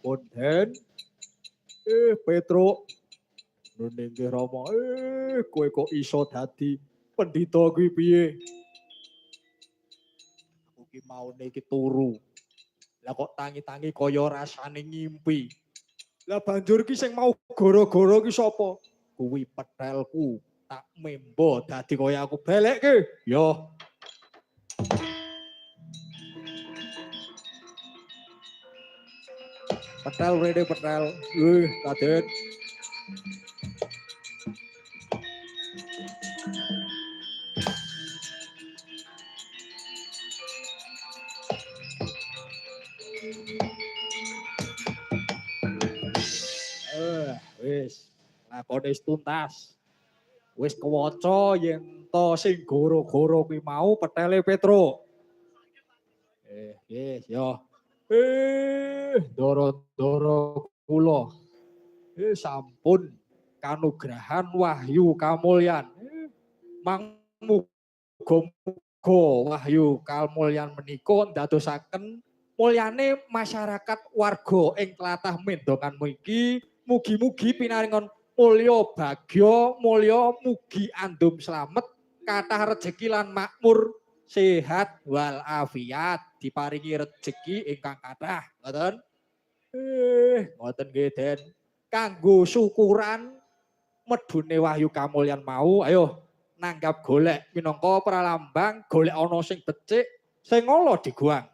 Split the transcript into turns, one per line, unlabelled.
Ponten. Petruk. Nuning nggih Rama. Kowe kok iso dadi pendhita kuwi piye? Aku ki maune iki turu. Lah kok tangi-tangi kaya rasane ngimpi. Lah banjur ki sing mau gara-gara ki sapa? Kuwi petelku. Tak membo dadi kaya aku belekke. Yo. Petel rene petel. Raden. Wis lakone tuntas. Wis kewaca yen to sing goro-goro kuwi mau petele Petruk. Nggih, yo. Doro-doro kula. Sampun kanugrahan wahyu kamulyan. Muga-muga wahyu kamulyan menika ndadosaken mulyane masyarakat warga ing tlatah Mendongan mriki mugi-mugi pinaringan mulya bagya, mulya mugi andum slamet, kathah rejeki lan makmur, sehat wal afiat, diparingi rejeki ingkang kathah, ngoten. Ngoten nggih Den. Kanggo syukuran medune wahyu kamulyan mau, ayo nanggap golek minangka pralambang golek ana sing becik, sing ala diguang.